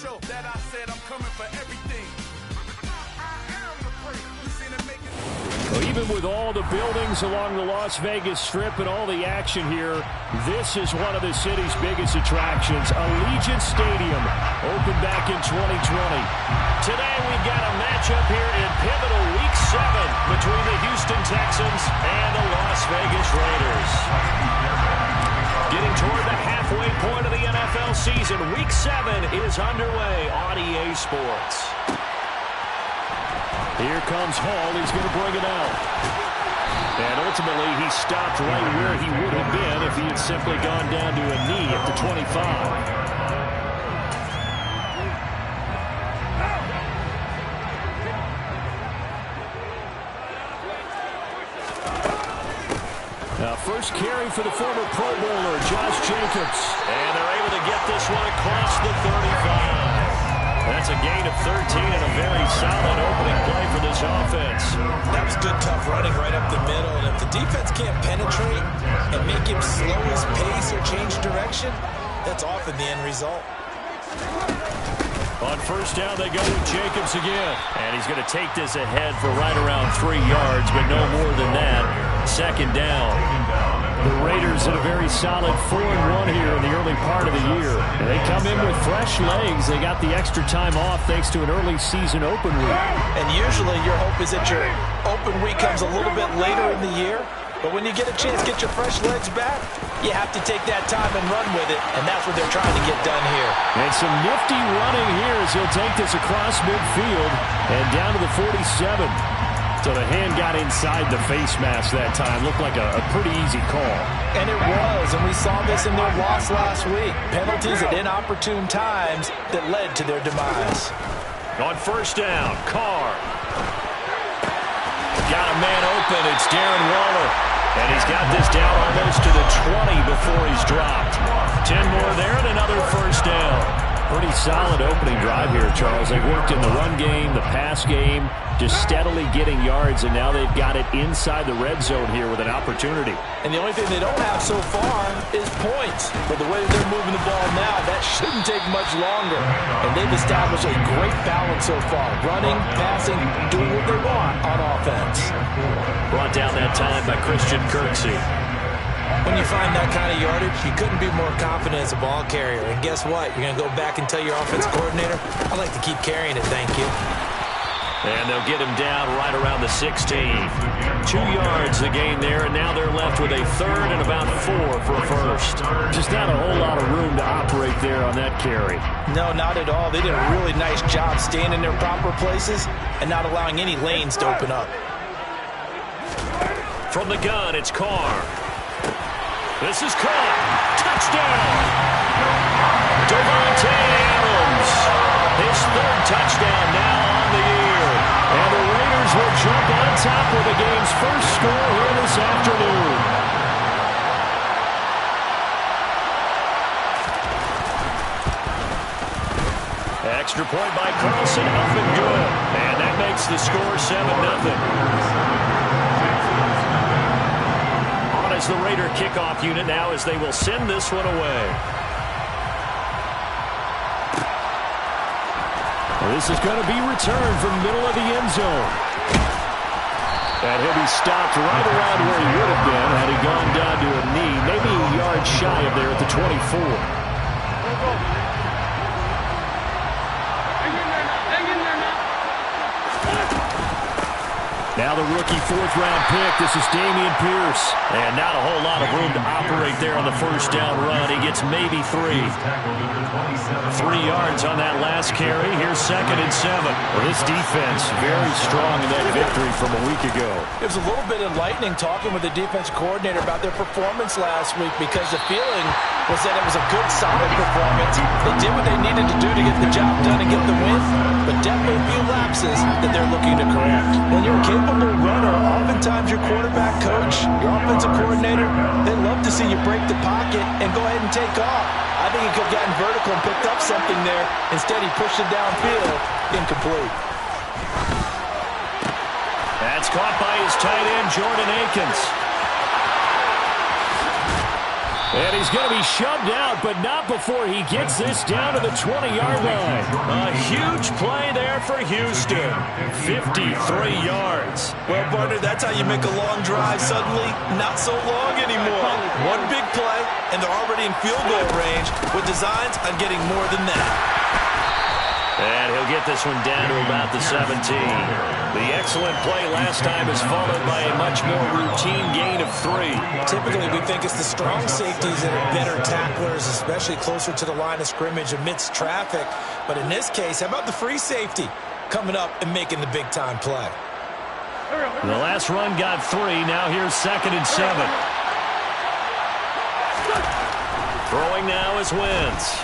show that I said I'm coming for everything. I am the place. You seen it make it. Well, even with all the buildings along the Las Vegas Strip and all the action here, this is one of the city's biggest attractions. Allegiant Stadium opened back in 2020. Today we've got a matchup here in pivotal Week 7 between the Houston Texans and the Las Vegas Raiders. Getting toward the halfway point of the NFL season, Week 7 is underway on EA Sports. Here comes Hall. He's going to bring it out. And ultimately, he stopped right where he would have been if he had simply gone down to a knee at the 25. Now, first carry for the former Pro Bowler, Josh Jacobs. And they're able to get this one across the 35. That's a gain of 13 and a very solid opening play for this offense. That was good, tough running right up the middle. And if the defense can't penetrate and make him slow his pace or change direction, that's often the end result. On first down, they go with Jacobs again. And he's going to take this ahead for right around 3 yards, but no more than that. Second down. The Raiders at a very solid 4-1 here in the early part of the year. And they come in with fresh legs. They got the extra time off thanks to an early season open week. And usually your hope is that your open week comes a little bit later in the year. But when you get a chance to get your fresh legs back, you have to take that time and run with it. And that's what they're trying to get done here. And some nifty running here as he'll take this across midfield and down to the 47. So the hand got inside the face mask that time. Looked like a pretty easy call. And it was, and we saw this in their loss last week. Penalties at inopportune times that led to their demise. On first down, Carr. Got a man open. It's Darren Waller. And he's got this down almost to the 20 before he's dropped. 10 more there and another first down. Pretty solid opening drive here, Charles. They've worked in the run game, the pass game, just steadily getting yards, and now they've got it inside the red zone here with an opportunity. And the only thing they don't have so far is points. But the way they're moving the ball now, that shouldn't take much longer. And they've established a great balance so far. Running, passing, doing what they want on offense. Brought down that time by Christian Kirksey. When you find that kind of yardage, you couldn't be more confident as a ball carrier. And guess what? You're going to go back and tell your offensive coordinator, I'd like to keep carrying it, thank you. And they'll get him down right around the 16. 2 yards the gain there, and now they're left with a third and about 4 for a first. Just not a whole lot of room to operate there on that carry. No, not at all. They did a really nice job staying in their proper places and not allowing any lanes to open up. From the gun, it's Carr. This is caught. Touchdown. Devontae Adams. His third touchdown now on the year. And the Raiders will jump on top with the game's first score here this afternoon. Extra point by Carlson, up and good. And that makes the score 7-0. As the Raider kickoff unit now as they will send this one away. Well, this is going to be returned from the middle of the end zone. And he'll be stopped right around where he would have been had he gone down to a knee, maybe a yard shy of there at the 24. Now the rookie fourth-round pick. This is Dameon Pierce. And not a whole lot of room to operate there on the first down run. He gets maybe 3. 3 yards on that last carry. Here's 2nd and 7. Well, this defense very strong in that victory from a week ago. It was a little bit enlightening talking with the defense coordinator about their performance last week because the feeling was that it was a good, solid performance. They did what they needed to do to get the job done and get the win, but definitely a few lapses that they're looking to correct. When you're a capable runner, oftentimes your quarterback coach, your offensive coordinator, they love to see you break the pocket and go ahead and take off. I think he could have gotten vertical and picked up something there. Instead, he pushed it downfield, incomplete. That's caught by his tight end, Jordan Akins. And he's going to be shoved out, but not before he gets this down to the 20-yard line. A huge play there for Houston. 53 yards. Well, partner, that's how you make a long drive suddenly not so long anymore. One big play, and they're already in field goal range with designs on getting more than that. And he'll get this one down to about the 17. The excellent play last time is followed by a much more routine gain of 3. Typically, we think it's the strong safeties that are better tacklers, especially closer to the line of scrimmage amidst traffic. But in this case, how about the free safety coming up and making the big-time play? The last run got 3. Now here's 2nd and 7. Throwing now is Wentz.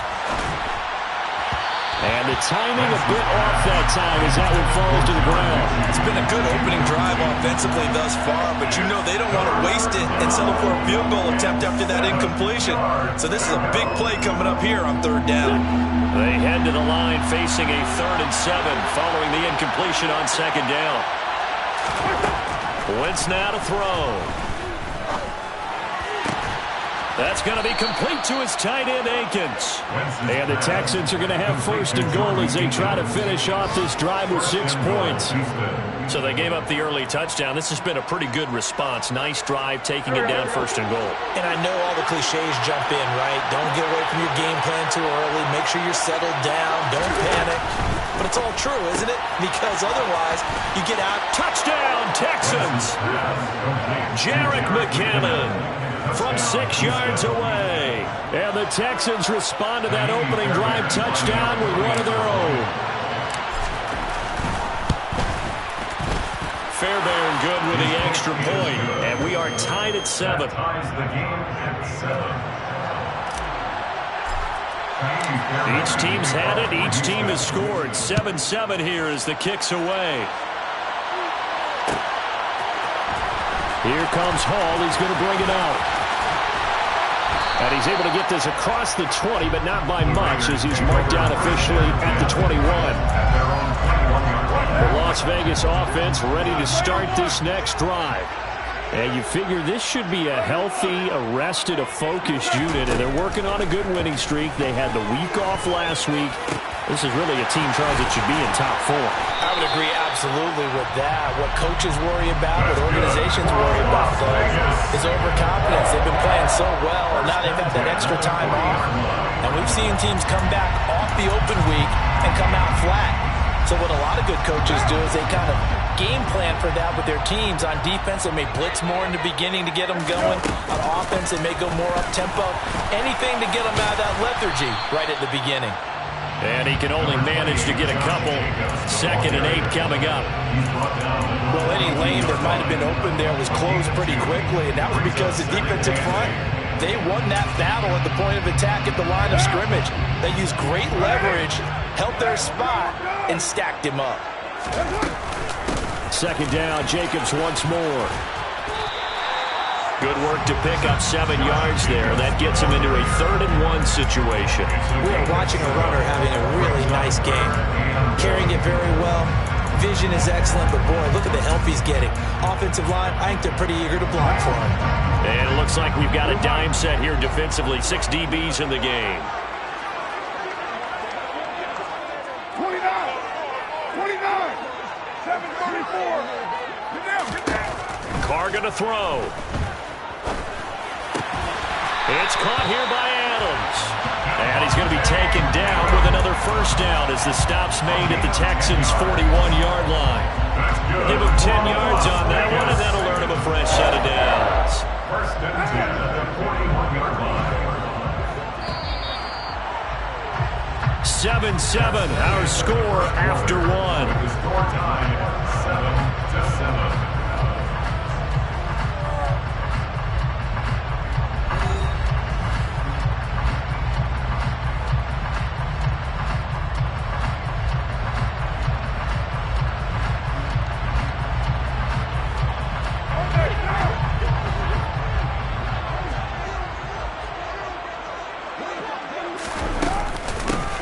And the timing a bit off that time as that one falls to the ground. It's been a good opening drive offensively thus far, but you know they don't want to waste it and settle for a field goal attempt after that incompletion. So this is a big play coming up here on 3rd down. They head to the line facing a 3rd and 7 following the incompletion on 2nd down. Wentz now to throw. That's going to be complete to his tight end, Akins. And the Texans are going to have 1st and goal as they try to finish off this drive with 6 points. So they gave up the early touchdown. This has been a pretty good response. Nice drive, taking it down 1st and goal. And I know all the cliches jump in, right? Don't get away from your game plan too early. Make sure you're settled down. Don't panic. But it's all true, isn't it? Because otherwise, you get out. Touchdown, Texans! Jerick McKinnon from 6 yards away. And the Texans respond to that opening drive touchdown with one of their own. Fairbairn good with the extra point. And we are tied at 7. Each team's had it. Each team has scored. 7-7 here as the kick's away. Here comes Hall. He's going to bring it out. And he's able to get this across the 20, but not by much as he's marked down officially at the 21. The Las Vegas offense ready to start this next drive. And you figure this should be a healthy, arrested, a focused unit, and they're working on a good winning streak. They had the week off last week. This is really a team, Charles, that should be in top 4. I would agree absolutely with that. What coaches worry about, what organizations worry about, though, is overconfidence. They've been playing so well, and now they've got that extra time off. And we've seen teams come back off the open week and come out flat. So what a lot of good coaches do is they kind of game plan for that with their teams. On defense, they may blitz more in the beginning to get them going. On offense, they may go more up-tempo. Anything to get them out of that lethargy right at the beginning. And he can only manage to get a couple. 2nd and 8 coming up. Well, any lane that might have been open there was closed pretty quickly, and that was because the defensive front, they won that battle at the point of attack at the line of scrimmage. They used great leverage, helped their spot, and stacked him up. 2nd down, Jacobs once more. Good work to pick up 7 yards there. That gets him into a 3rd and 1 situation. We are watching a runner having a really nice game. Carrying it very well. Vision is excellent, but boy, look at the help he's getting. Offensive line, I think they're pretty eager to block for him. And it looks like we've got a dime set here defensively. 6 DBs in the game. 29, 734. Get down. Carr going to throw. It's caught here by Adams. And he's going to be taken down with another 1st down as the stop's made at the Texans' 41-yard line. Give him 10 yards on that one, and that'll earn him a fresh set of downs. 1st and 10 at the 41-yard line. 7-7, our score after 1. The score time, 7-7.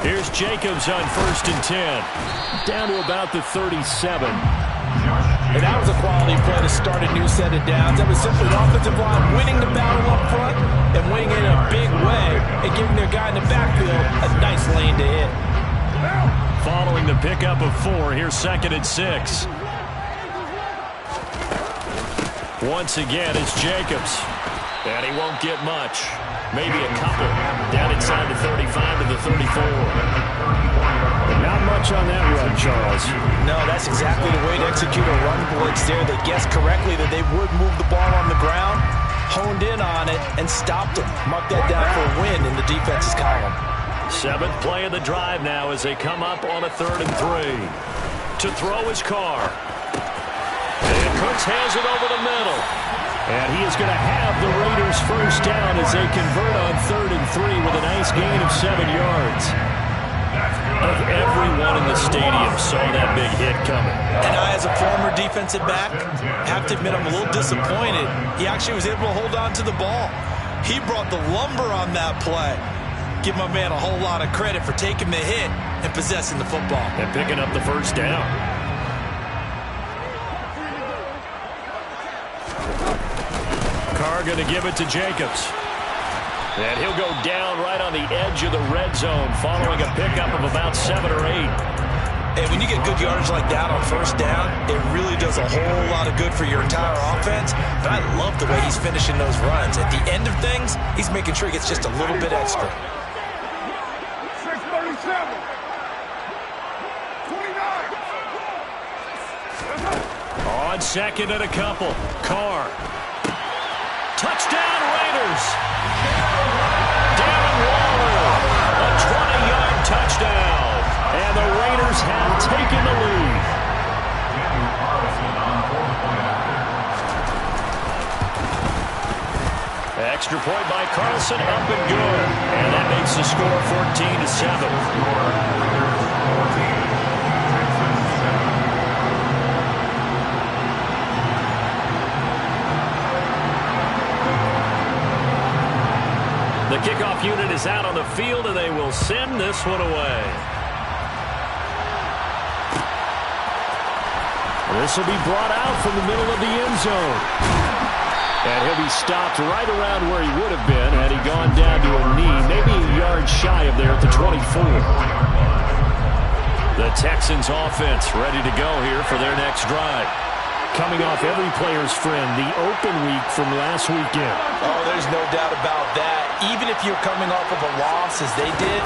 Here's Jacobs on 1st and 10. Down to about the 37. And that was a quality play to start a new set of downs. That was simply the offensive line winning the battle up front and winning it in a big way and giving their guy in the backfield a nice lane to hit. Following the pickup of 4, here's 2nd and 6. Once again, it's Jacobs. And he won't get much. Maybe a couple. Down inside the 35 to the 34. Not much on that run, Charles. No, that's exactly the way to execute a run blitz there. They guessed correctly that they would move the ball on the ground, honed in on it, and stopped them. Mark that down for a win in the defense's column. 7th play of the drive now as they come up on a 3rd and 3. To throw his car. And Cooks has it over the middle. And he is going to have the Raiders first down as they convert on 3rd and 3 with a nice gain of 7 yards. Of everyone in the stadium saw that big hit coming. And I, as a former defensive back, have to admit I'm a little disappointed. He actually was able to hold on to the ball. He brought the lumber on that play. Give my man a whole lot of credit for taking the hit and possessing the football. And picking up the first down. Carr going to give it to Jacobs. And he'll go down right on the edge of the red zone following a pickup of about 7 or 8. And when you get good yardage like that on first down, it really does a whole lot of good for your entire offense. But I love the way he's finishing those runs. At the end of things, he's making sure he gets just a little bit extra. 637. 29. On 2nd and a couple. Carr. Touchdown, Raiders. Darren Waller. A 20-yard touchdown. And the Raiders have taken the lead. Extra point by Carlson, up and good. And that makes the score 14-7. The kickoff unit is out on the field, and they will send this one away. This will be brought out from the middle of the end zone. And he'll be stopped right around where he would have been had he gone down to a knee, maybe a yard shy of there at the 24. The Texans offense ready to go here for their next drive. Coming off every player's friend, the open week from last weekend. Oh, there's no doubt about that. Even if you're coming off of a loss as they did,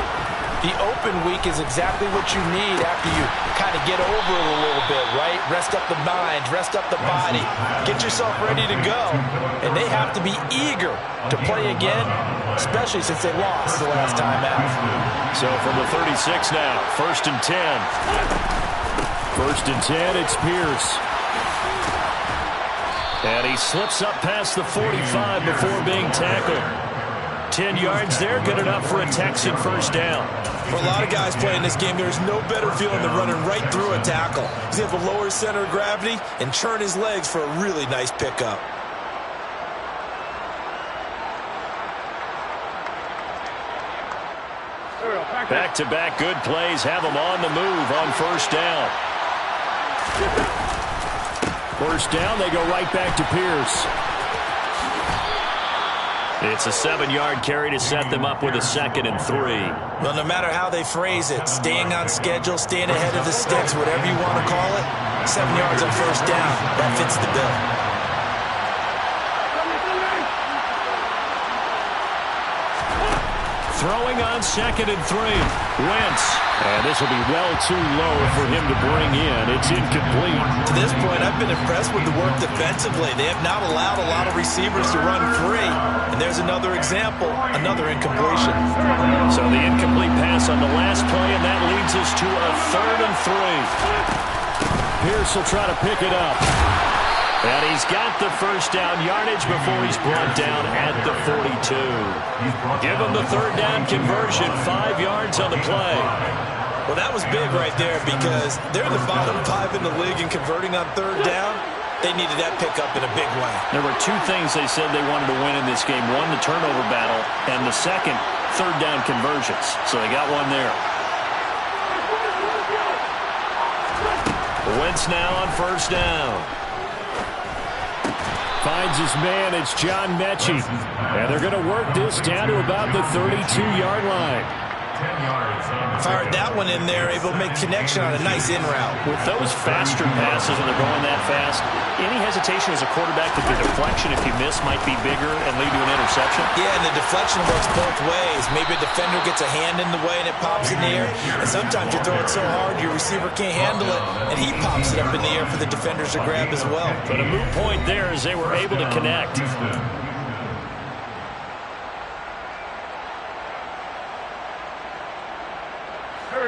the open week is exactly what you need after you kind of get over it a little bit, right? Rest up the mind, rest up the body, get yourself ready to go. And they have to be eager to play again, especially since they lost the last time out. So from the 36 now, 1st and 10. 1st and 10, it's Pierce. And he slips up past the 45 before being tackled. 10 yards there, good enough for a Texan first down. For a lot of guys playing this game, there's no better feeling than running right through a tackle. He's able to lower his center of gravity and turn his legs for a really nice pickup. Back-to-back good plays have them on the move on first down. First down, they go right back to Pierce. It's a 7-yard carry to set them up with a 2nd and 3. Well, no matter how they phrase it, staying on schedule, staying ahead of the sticks, whatever you want to call it, 7 yards on first down, that fits the bill. Throwing on 2nd and 3. Wentz. And this will be well too low for him to bring in. It's incomplete. To this point, I've been impressed with the work defensively. They have not allowed a lot of receivers to run free. And there's another example, another incompletion. So the incomplete pass on the last play, and that leads us to a 3rd and 3. Pierce will try to pick it up. And he's got the first down yardage before he's brought down at the 42. Give him the 3rd down conversion, 5 yards on the play. Well, that was big right there because they're in the bottom 5 in the league in converting on 3rd down. They needed that pickup in a big way. There were 2 things they said they wanted to win in this game. One, the turnover battle, and the second, 3rd down conversions. So they got one there. Wentz now on first down. finds his man. It's John Mechie. And they're going to work this down to about the 32-yard line. Fired that one in there, able to make connection on a nice in route. With those faster passes when they're going that fast, any hesitation as a quarterback that the deflection, if you miss, might be bigger and lead to an interception. Yeah, and the deflection works both ways. Maybe a defender gets a hand in the way and it pops in the air. And sometimes you throw it so hard your receiver can't handle it, and he pops it up in the air for the defenders to grab as well. But a moot point there as they were able to connect.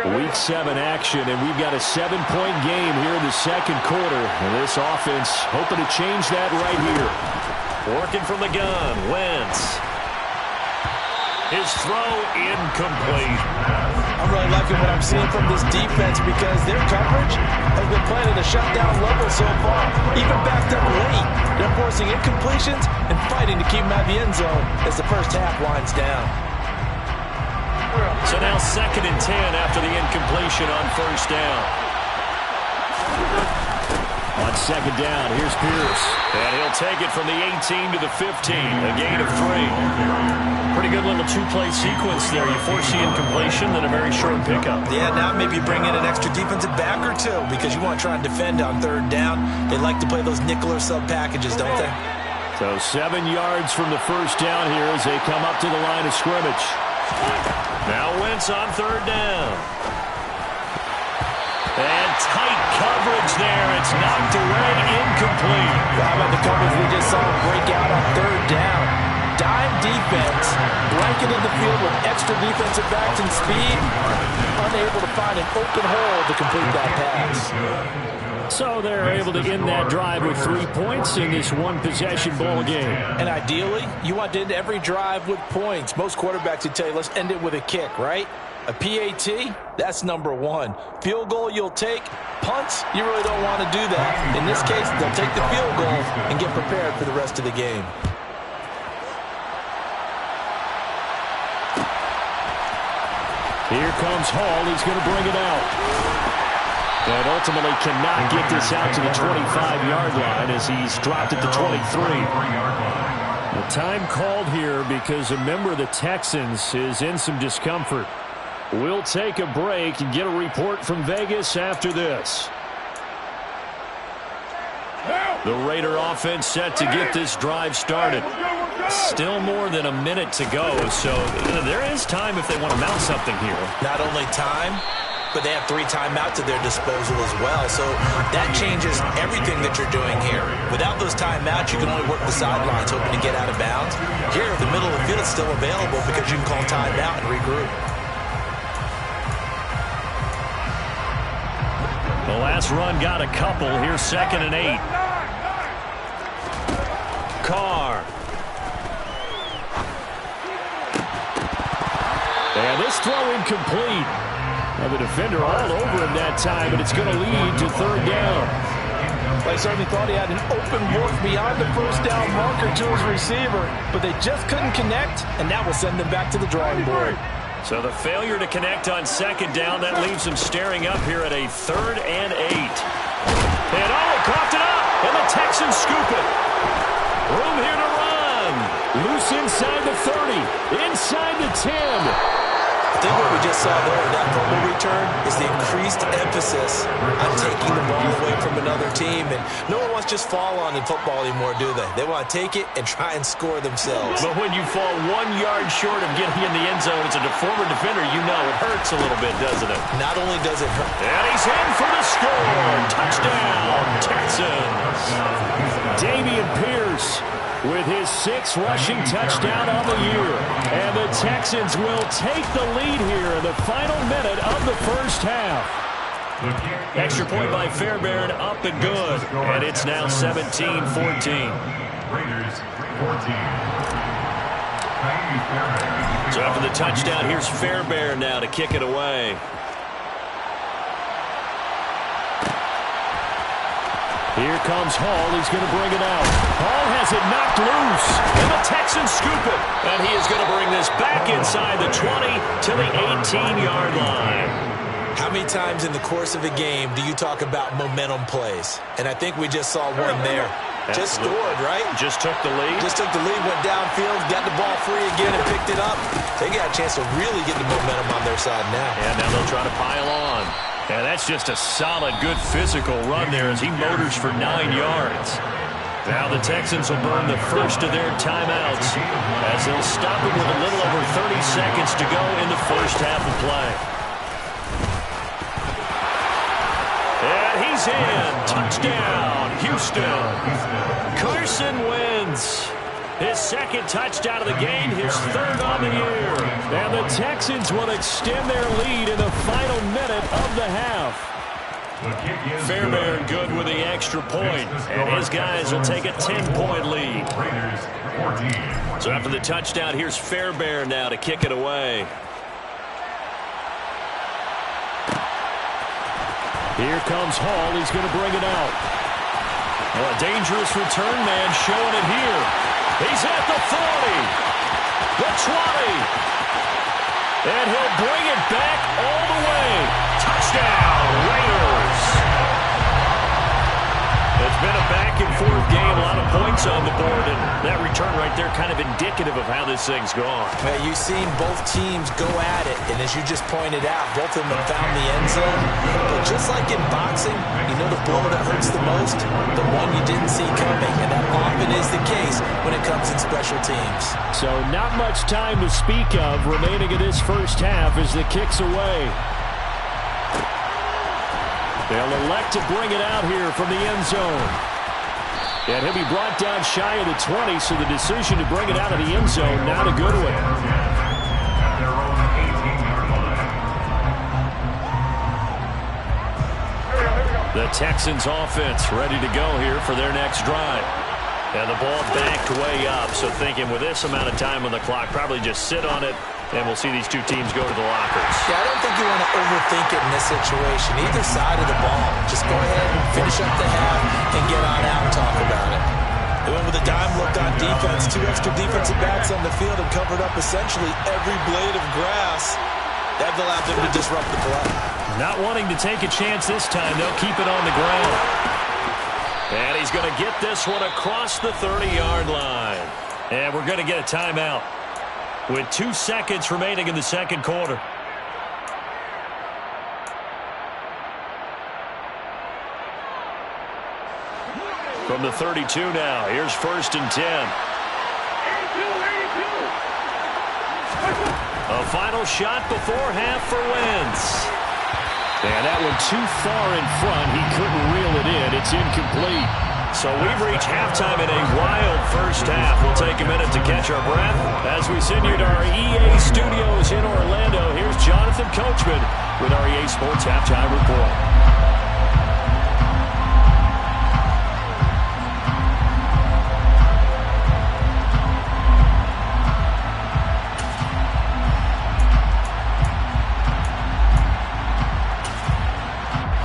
Week 7 action, and we've got a 7-point game here in the second quarter. And this offense hoping to change that right here. Working from the gun, Wentz. His throw incomplete. I'm really liking what I'm seeing from this defense because their coverage has been playing at a shutdown level so far. Even backed up late, they're forcing incompletions and fighting to keep them out of the end zone as the first half winds down. So now 2nd and 10 after the incompletion on first down. On 2nd down, here's Pierce. And he'll take it from the 18 to the 15, a gain of 3. Pretty good little two-play sequence there. You force the incompletion, then a very short pickup. Yeah, now maybe bring in an extra defensive back or two because you want to try and defend on 3rd down. They like to play those nickel or sub packages, don't they? So 7 yards from the first down here as they come up to the line of scrimmage. Now Wentz on 3rd down. And tight coverage there. It's knocked away, incomplete. How about the coverage we just saw break out on 3rd down? Dime defense, blanketed the field with extra defensive backs and speed, unable to find an open hole to complete that pass. So they're able to end that drive with 3 points in this one-possession ball game. And ideally, you want to end every drive with points. Most quarterbacks would tell you, let's end it with a kick, right? A PAT, that's number 1. Field goal you'll take. Punts, you really don't want to do that. In this case, they'll take the field goal and get prepared for the rest of the game. Here comes Hall. He's going to bring it out. And ultimately cannot get this out to the 25-yard line as he's dropped at the 23. The time called here because a member of the Texans is in some discomfort. We'll take a break and get a report from Vegas after this. The Raider offense set to get this drive started. Still more than a minute to go, so there is time if they want to mount something here. Not only time, but they have 3 timeouts at their disposal as well. So that changes everything that you're doing here. Without those timeouts, you can only work the sidelines hoping to get out of bounds. Here, the middle of the field is still available because you can call timeout and regroup. The last run got a couple. Here's 2nd and 8. Carr. And this throw incomplete. Now the defender all over him that time, and it's going to lead to 3rd down. They certainly thought he had an open look beyond the first down marker to his receiver, but they just couldn't connect, and that will send them back to the drawing board. So the failure to connect on 2nd down, that leaves them staring up here at a 3rd and 8. And he coughed it up, and the Texans scoop it. Room here to run. Loose inside the 30, inside the 10. I think what we just saw there in that fumble return is the increased emphasis on taking the ball away from another team. And no one wants to just fall on in football anymore, do they? They want to take it and try and score themselves. But when you fall 1 yard short of getting in the end zone as a former defender, you know it hurts a little bit, doesn't it? Not only does it hurt. And he's in for the score. Touchdown, Texans. Dameon Pierce with his 6th rushing touchdown on the year. And the Texans will take the lead here in the final minute of the first half. Extra point by Fairbairn, up and good. And it's now 17-14. Raiders 14. So after the touchdown, here's Fairbairn now to kick it away. Here comes Hall. He's going to bring it out. Hall has it knocked loose. And the Texans scoop it. And he is going to bring this back inside the 20 to the 18-yard line. How many times in the course of a game do you talk about momentum plays? And I think we just saw one there. Just scored, right? Just took the lead. Just took the lead, went downfield, got the ball free again, and picked it up. They got a chance to really get the momentum on their side now. And now they'll try to pile on. And that's just a solid, good physical run there as he motors for 9 yards. Now the Texans will burn the first of their timeouts as they'll stop it with a little over 30 seconds to go in the first half of play. And he's in. Touchdown, Houston. Carson Wentz. His second touchdown of the game, his third on the year. And the Texans will extend their lead in the final minute of the half. Fairbairn good with the extra point, and his guys will take a 10-point lead. So after the touchdown, here's Fairbairn now to kick it away. Here comes Hall. He's going to bring it out. Well, a dangerous return man showing it here. He's at the 40, the 20, and he'll bring it back all the way. Touchdown, Raiders. It's been a back-and-forth game, a lot of points on the board, and that return right there kind of indicative of how this thing's gone. Man, you've seen both teams go at it, and as you just pointed out, both of them have found the end zone. But just like in boxing, you know the blow that hurts the most? The one you didn't see coming, and that often is the case when it comes in special teams. So not much time to speak of remaining in this first half as the kick's away. They'll elect to bring it out here from the end zone. And he'll be brought down shy of the 20, so the decision to bring it out of the end zone, not a good one. The Texans offense ready to go here for their next drive. And the ball backed way up, so thinking with this amount of time on the clock, probably just sit on it, and we'll see these two teams go to the lockers. Yeah, I don't think you want to overthink it in this situation. Either side of the ball. Just go ahead and finish up the half and get on out and talk about it. They went with a dime look on defense. 2 extra defensive backs on the field and covered up essentially every blade of grass. That allowed them to disrupt the play. Not wanting to take a chance this time, they'll keep it on the ground. And he's going to get this one across the 30-yard line. And we're going to get a timeout with 2 seconds remaining in the second quarter. From the 32 now, here's 1st and 10. A final shot before half for Wentz. And that one too far in front. He couldn't reel it in. It's incomplete. So we've reached halftime in a wild first half. We'll take a minute to catch our breath as we send you to our EA studios in Orlando. Here's Jonathan Coachman with our EA Sports Halftime Report.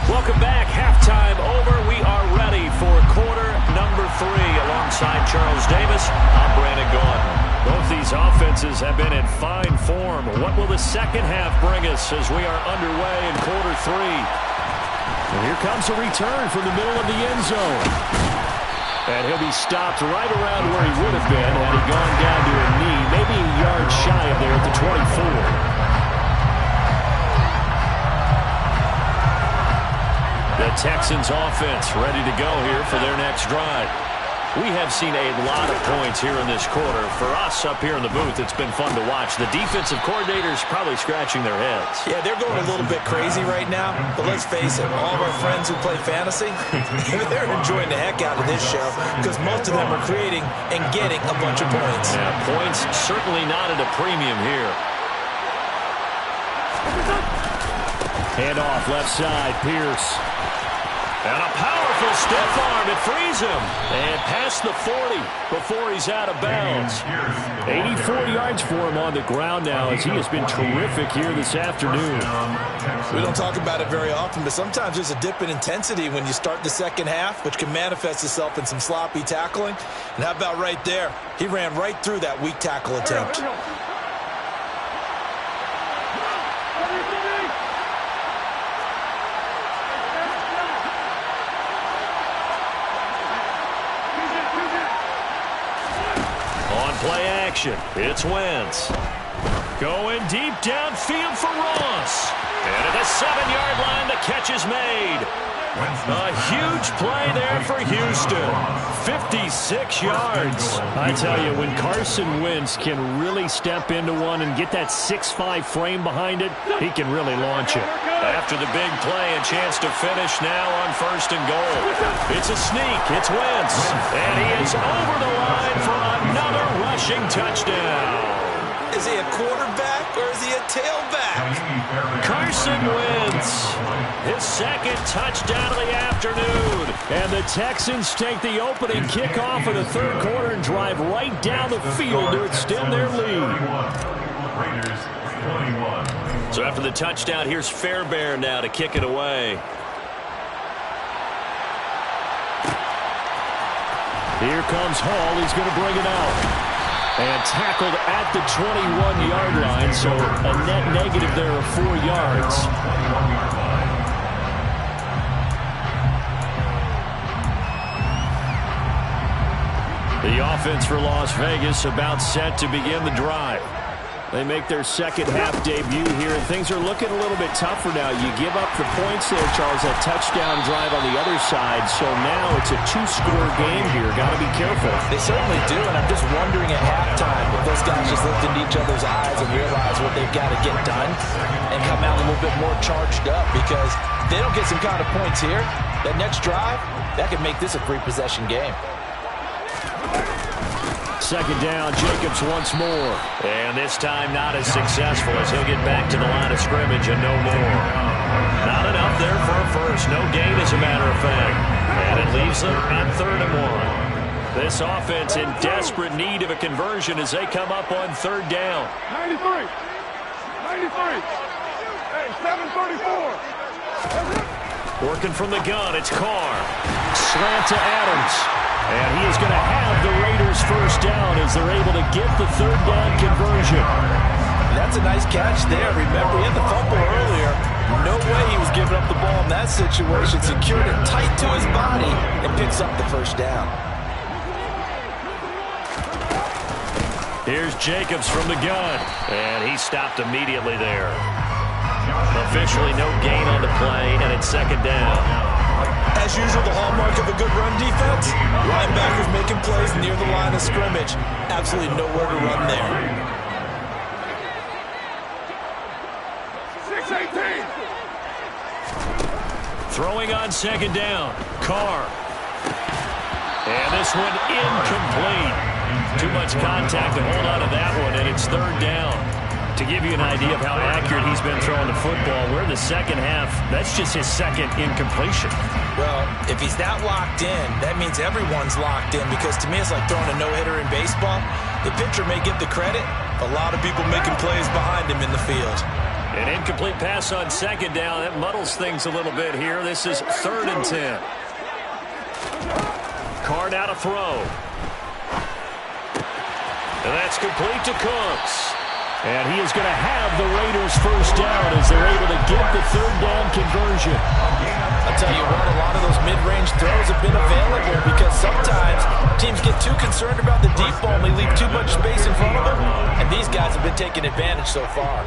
Welcome back. Halftime over. We are ready for quarter number 3. Alongside Charles Davis, I'm Brandon Gaudin. Both these offenses have been in fine form. What will the second half bring us as we are underway in quarter 3? And here comes a return from the middle of the end zone. And he'll be stopped right around where he would have been had he gone down to a knee, maybe a yard shy of there at the 24. The Texans offense ready to go here for their next drive. We have seen a lot of points here in this quarter. For us up here in the booth, it's been fun to watch. The defensive coordinators probably scratching their heads. Yeah, they're going a little bit crazy right now. But let's face it, all of our friends who play fantasy, they're enjoying the heck out of this show because most of them are creating and getting a bunch of points. Yeah, points certainly not at a premium here. Hand off left side, Pierce. And a powerful stiff arm. It frees him. And past the 40 before he's out of bounds. 84 yards for him on the ground now as he has been terrific here this afternoon. We don't talk about it very often, but sometimes there's a dip in intensity when you start the second half, which can manifest itself in some sloppy tackling. And how about right there? He ran right through that weak tackle attempt. action. It's Wentz. Going deep downfield for Ross. And at the 7-yard line, the catch is made. A huge play there for Houston. 56 yards. I tell you, when Carson Wentz can really step into one and get that 6'5" frame behind it, he can really launch it. After the big play, a chance to finish now on 1st and goal. It's a sneak. It's Wentz. And he is over the line for another rushing touchdown. Is he a quarterback or is he a tailback? Carson Wentz, his 2nd touchdown of the afternoon. And the Texans take the opening kickoff of the 3rd quarter and drive right down the field to extend their lead. So after the touchdown, here's Fairbairn now to kick it away. Here comes Hall. He's going to bring it out. And tackled at the 21-yard line, so a net negative there of 4 yards. The offense for Las Vegas about set to begin the drive. They make their 2nd half debut here. Things are looking a little bit tougher now. You give up the points there, Charles, that touchdown drive on the other side. So now it's a 2-score game here. Got to be careful. They certainly do, and I'm just wondering at halftime if those guys just looked into each other's eyes and realize what they've got to get done and come out a little bit more charged up, because if they don't get some kind of points here, that next drive, that could make this a 3-possession game. 2nd down, Jacobs once more. And this time not as successful as he'll get back to the line of scrimmage and no more. Not enough there for a first. No gain, as a matter of fact. And it leaves them at 3rd and 1. This offense in desperate need of a conversion as they come up on 3rd down. 93. 93. Hey, 734. Working from the gun, it's Carr. Slant to Adams. And he is going to have the Raiders 1st down as they're able to get the 3rd down conversion. That's a nice catch there. Remember, he had the fumble earlier. No way he was giving up the ball in that situation. Secured it tight to his body and picks up the 1st down. Here's Jacobs from the gun. And he stopped immediately there. Officially no gain on the play, and it's 2nd down. As usual, the hallmark of a good run defense, linebackers making plays near the line of scrimmage. Absolutely nowhere to run there. 618. Throwing on 2nd down. Carr. And this one incomplete. Too much contact to hold on to that one, and it's 3rd down. To give you an idea of how accurate he's been throwing the football, we're in the 2nd half. That's just his 2nd incompletion. Well, if he's that locked in, that means everyone's locked in, because to me it's like throwing a no-hitter in baseball. The pitcher may get the credit, a lot of people making plays behind him in the field. An incomplete pass on 2nd down. That muddles things a little bit here. This is 3rd and 10. Carr now to throw. And that's complete to Cooks. And he is going to have the Raiders 1st down as they're able to get the 3rd down conversion. I'll tell you what, a lot of those mid-range throws have been available, because sometimes teams get too concerned about the deep ball and they leave too much space in front of them, and these guys have been taking advantage so far.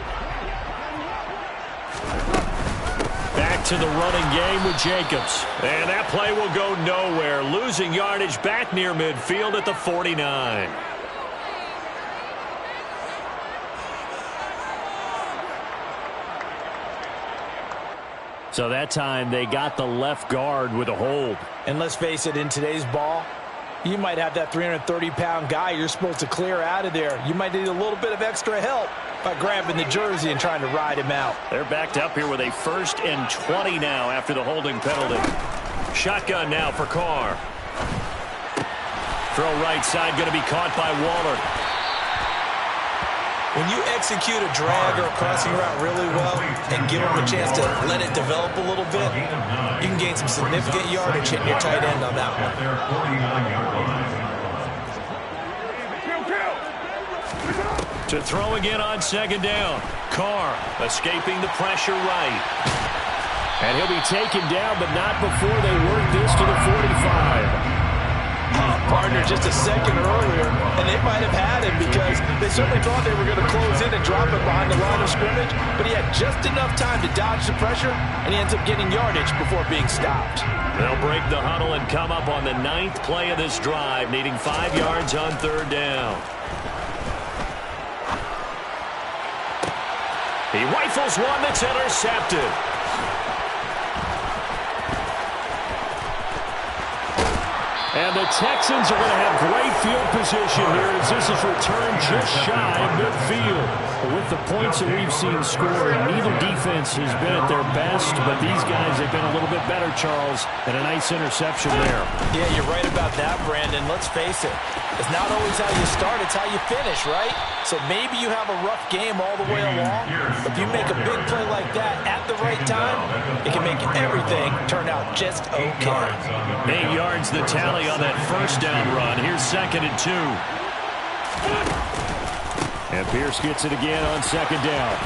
Back to the running game with Jacobs. And that play will go nowhere. Losing yardage back near midfield at the 49. So that time they got the left guard with a hold. And let's face it, in today's ball, you might have that 330-pound guy you're supposed to clear out of there. You might need a little bit of extra help by grabbing the jersey and trying to ride him out. They're backed up here with a 1st and 20 now after the holding penalty. Shotgun now for Carr. Throw right side, going to be caught by Waller. When you execute a drag or a crossing route really well and give them a chance to let it develop a little bit, you can gain some significant yardage hitting your tight end on that one. To throw again on 2nd down. Carr escaping the pressure right. And he'll be taken down, but not before they work this to the 45. Partner just a second earlier, and they might have had him because they certainly thought they were going to close in and drop it behind the line of scrimmage, but he had just enough time to dodge the pressure, and he ends up getting yardage before being stopped. They'll break the huddle and come up on the 9th play of this drive, needing 5 yards on 3rd down. He rifles one that's intercepted. And the Texans are going to have great field position here as this is returned just shy of midfield. With the points that we've seen scored, neither defense has been at their best, but these guys have been a little bit better, Charles, and a nice interception there. Yeah, you're right about that, Brandon. Let's face it. It's not always how you start, it's how you finish, right? So maybe you have a rough game all the way along, but if you make a big play like that at the right time, it can make everything turn out just okay. 8 yards the tally on that 1st down run. Here's 2nd and 2. And Pierce gets it again on 2nd down.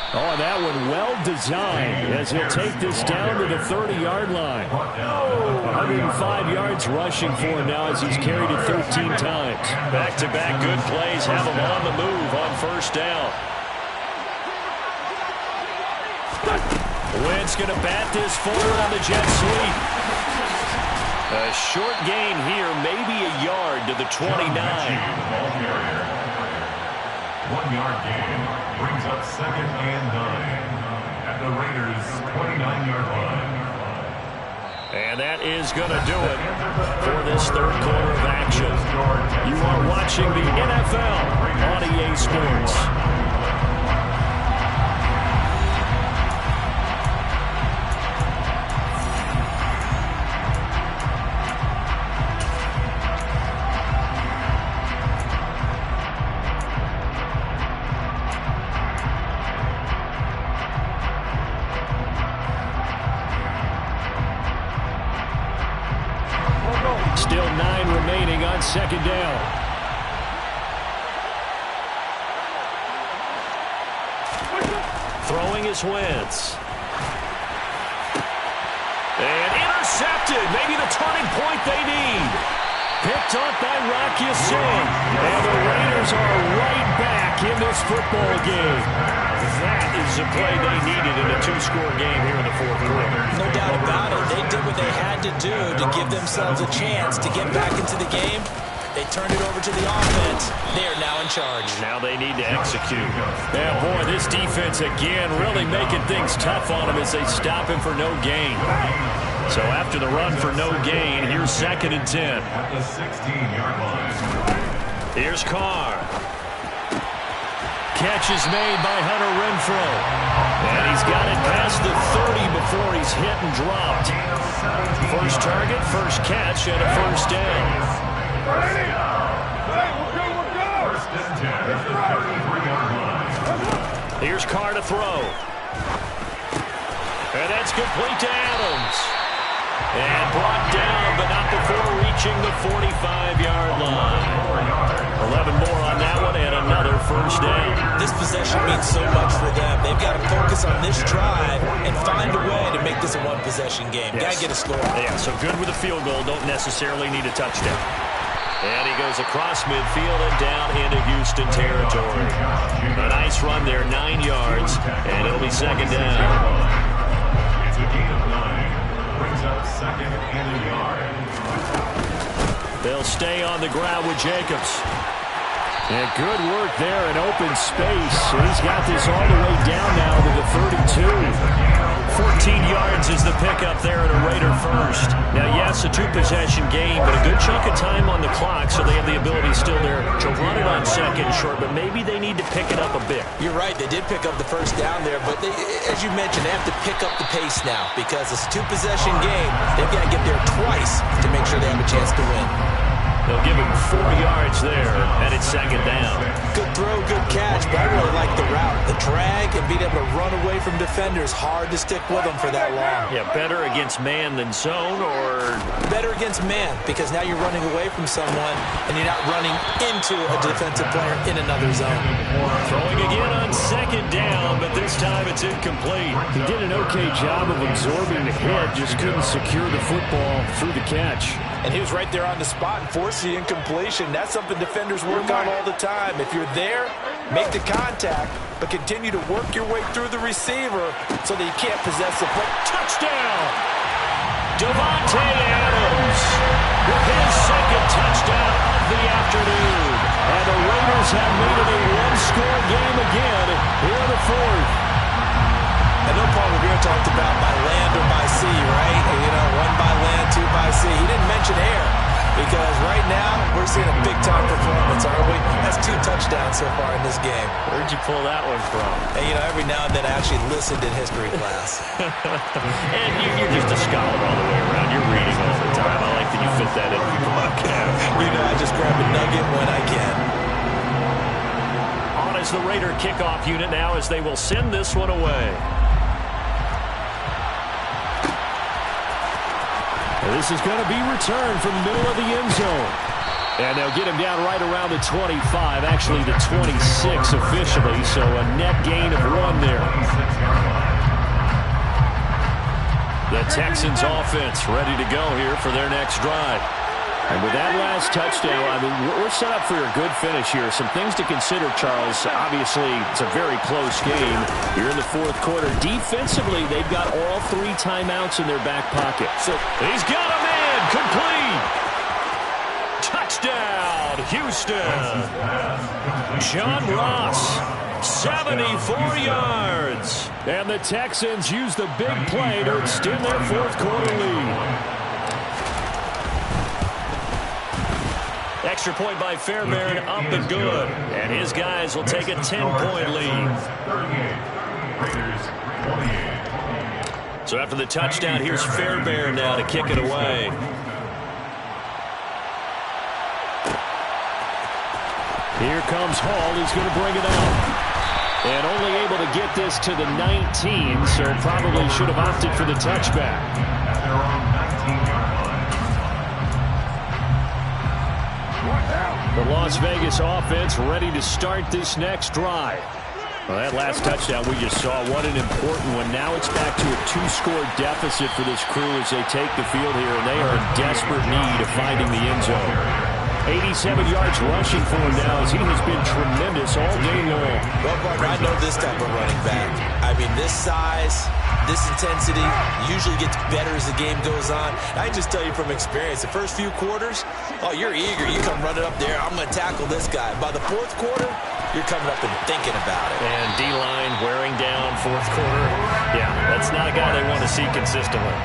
Oh, and that one well designed as he'll take this down to the 30-yard line. 105 yards rushing for him now as he's carried it 13 times. Back-to-back good plays have him on the move on 1st down. Wentz going to bat this forward on the jet sweep. A short gain here, maybe a yard to the 29. 1-yard gain brings up 2nd and 9 at the Raiders' 29-yard line. And that is going to do it for this 3rd quarter of action. You are watching the NFL on EA Sports. Still 9 remaining on 2nd down. Throwing is Wentz. And intercepted. Maybe the turning point they need. Picked up by Rock Ya-Sin. And the Raiders are right back in this football game. That is the play they needed in a 2-score game here in the 4th quarter. No doubt about it. They did what they had to do to give themselves a chance to get back into the game. They turned it over to the offense. They are now in charge. Now they need to execute. Yeah, boy, this defense again really making things tough on him as they stop him for no gain. So after the run for no gain, here's 2nd and 10. At the 16-yard line. Here's Carr. Catch is made by Hunter Renfrow. And he's got it past the 30 before he's hit and dropped. First target, first catch, and a 1st down. First and 10 at the 33-yard line. Here's Carr to throw. And that's complete to Adams. And brought down, but not before reaching the 45-yard line. 11 more on that one, and another 1st down. This possession means so much for them. They've got to focus on this drive and find a way to make this a 1-possession game. Yes. Got to get a score. Yeah, so good with a field goal. Don't necessarily need a touchdown. And he goes across midfield and down into Houston territory. A nice run there, 9 yards, and it'll be 2nd down. It's a gain of 9. Brings up 2nd and a yard. They'll stay on the ground with Jacobs. And good work there in open space. And he's got this all the way down now to the 32. 14 yards is the pickup there at a Raider first. Now, yes, a 2-possession game, but a good chunk of time on the clock, so they have the ability still there to run it on 2nd and short, but maybe they need to pick it up a bit. You're right. They did pick up the 1st down there, but they, as you mentioned, they have to pick up the pace now because it's a 2-possession game. They've got to get there twice to make sure they have a chance to win. They'll give him 4 yards there, and it's 2nd down. Good throw, good catch, but I really like the route. The drag and being able to run away from defenders, hard to stick with them for that long. Yeah, better against man than zone, or better against man, because now you're running away from someone and you're not running into a defensive player in another zone. Throwing again on 2nd down, but this time it's incomplete. He did an okay job of absorbing the hit, just couldn't secure the football through the catch. And he was right there on the spot and forced the incompletion. That's something defenders work on all the time. If you're there, make the contact, but continue to work your way through the receiver so that you can't possess the play. Touchdown! Davante Adams with his second touchdown of the afternoon. And the Raiders have made it a one-score game again here in the fourth. I know Paul Revere talked about by land or by sea, right? You know, one by land, two by sea. He didn't mention air because right now we're seeing a big-time performance, aren't we? That's 2 touchdowns so far in this game. Where'd you pull that one from? And, you know, every now and then I actually listened in history class. And you're just a scholar all the way around. You're reading all the time. I like that you fit that in your podcast. You know, I just grab a nugget when I can. On is the Raider kickoff unit now as they will send this one away. This is going to be returned from the middle of the end zone. And they'll get him down right around the 25, actually the 26 officially, so a net gain of 1 there. The Texans offense ready to go here for their next drive. And with that last touchdown, I mean, we're set up for a good finish here. Some things to consider, Charles. Obviously, it's a very close game. You're in the fourth quarter. Defensively, they've got all 3 timeouts in their back pocket. So he's got a man complete. Touchdown, Houston. John Ross, 74 yards. And the Texans use the big play to extend their fourth quarter lead. Extra point by Fairbairn, up and good. And his guys will take a 10-point lead. So after the touchdown, here's Fairbairn now to kick it away. Here comes Hall. He's going to bring it out. And only able to get this to the 19, so probably should have opted for the touchback. At their own 19-yard line. The Las Vegas offense ready to start this next drive. Well, that last touchdown we just saw, what an important one. Now it's back to a 2-score deficit for this crew as they take the field here, and they are in desperate need of finding the end zone. 87 yards rushing for him now as he has been tremendous all day long. Well, partner, I know this type of running back. I mean, this size, this intensity usually gets better as the game goes on. I can just tell you from experience, the first few quarters, oh, you're eager. You come running up there, I'm going to tackle this guy. By the fourth quarter, you're coming up and thinking about it. And D-line wearing down fourth quarter. Yeah, that's not a guy they want to see consistently.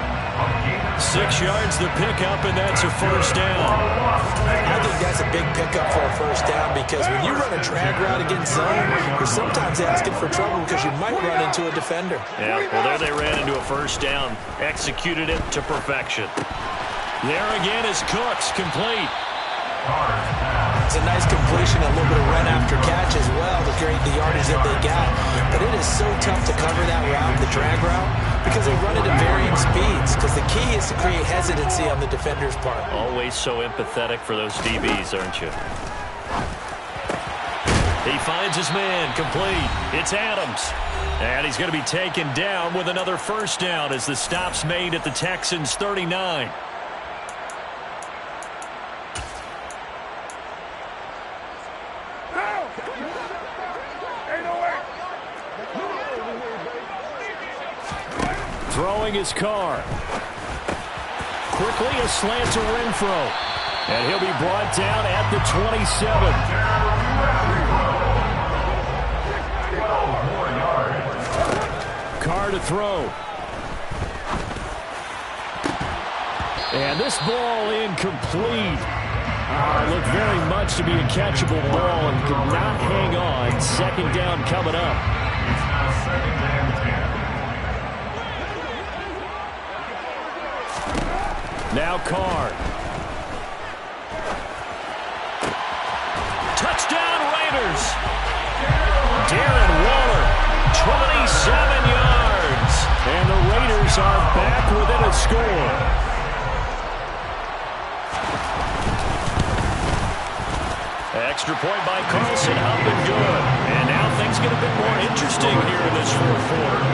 6 yards the pickup, and that's a first down. I think that's a big pickup for a first down because when you run a drag route against zone, you're sometimes asking for trouble because you might run into a defender. Yeah, well, there they ran into a first down. Executed it to perfection. There again is Cooks, complete. It's a nice completion, a little bit of run after catch as well to create the yardage that they got. But it is so tough to cover that route, the drag route, because they run it at varying speeds. Because the key is to create hesitancy on the defender's part. Always so empathetic for those DBs, aren't you? He finds his man, complete. It's Adams. And he's going to be taken down with another first down as the stop's made at the Texans' 39. Throwing his car. Quickly a slant to Renfro. And he'll be brought down at the 27. Carr to throw. And this ball incomplete. Looked very much to be a catchable ball and could not hang on. Second down coming up. It's now second and 10. Now Carr. Touchdown Raiders. Darren Waller, 27 yards. And the Raiders are back within a score. Extra point by Carlson, up and good. And now things get a bit more interesting here in this fourth quarter.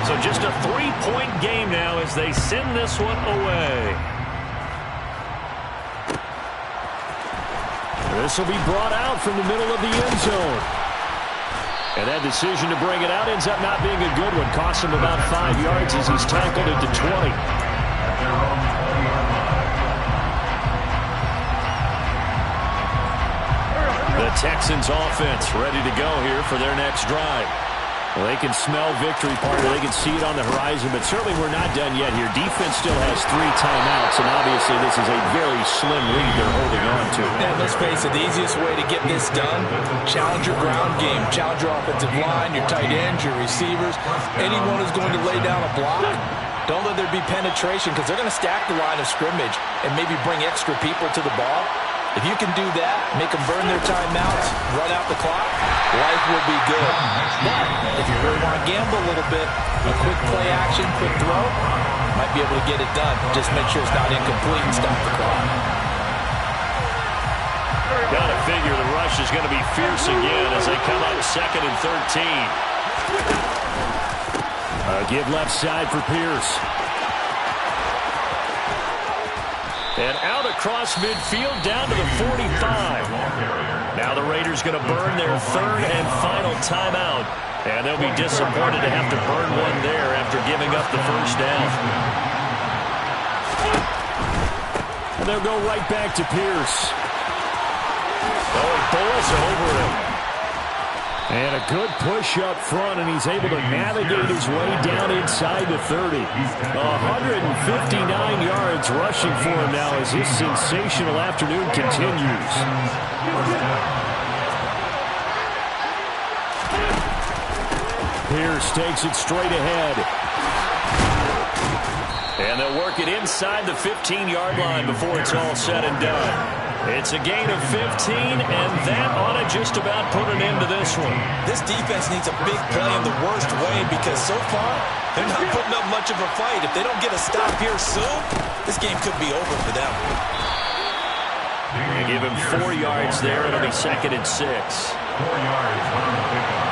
So just a 3-point game now as they send this one away. This will be brought out from the middle of the end zone. And that decision to bring it out ends up not being a good one. Costs him about 5 yards as he's tackled at the 20. The Texans offense ready to go here for their next drive. Well, they can smell victory, partner. They can see it on the horizon, but certainly we're not done yet here. Defense still has 3 timeouts, and obviously this is a very slim lead they're holding on to. And let's face it, the easiest way to get this done, challenge your ground game, challenge your offensive line, your tight ends, your receivers, anyone who's going to lay down a block. Don't let there be penetration because they're going to stack the line of scrimmage and maybe bring extra people to the ball. If you can do that, make them burn their timeouts, run out the clock, life will be good. But if you really want to gamble a little bit, a quick play action, quick throw, might be able to get it done. Just make sure it's not incomplete and stop the clock. Got to figure the rush is going to be fierce again as they come up 2nd and 13. Give left side for Pierce. And out across midfield down to the 45. Now the Raiders going to burn their 3rd and final timeout. And they'll be disappointed to have to burn one there after giving up the first down. And they'll go right back to Pierce. Oh, he bowls over him. And a good push up front, and he's able to navigate his way down inside the 30. 159 yards rushing for him now as his sensational afternoon continues. Pierce takes it straight ahead. And they'll work it inside the 15-yard line before it's all said and done. It's a gain of 15, and that ought to just about put an end to this one. This defense needs a big play in the worst way because so far, they're not putting up much of a fight. If they don't get a stop here soon, this game could be over for them. They give him 4 yards there. It'll be 2nd and 6. 4 yards on the pickup.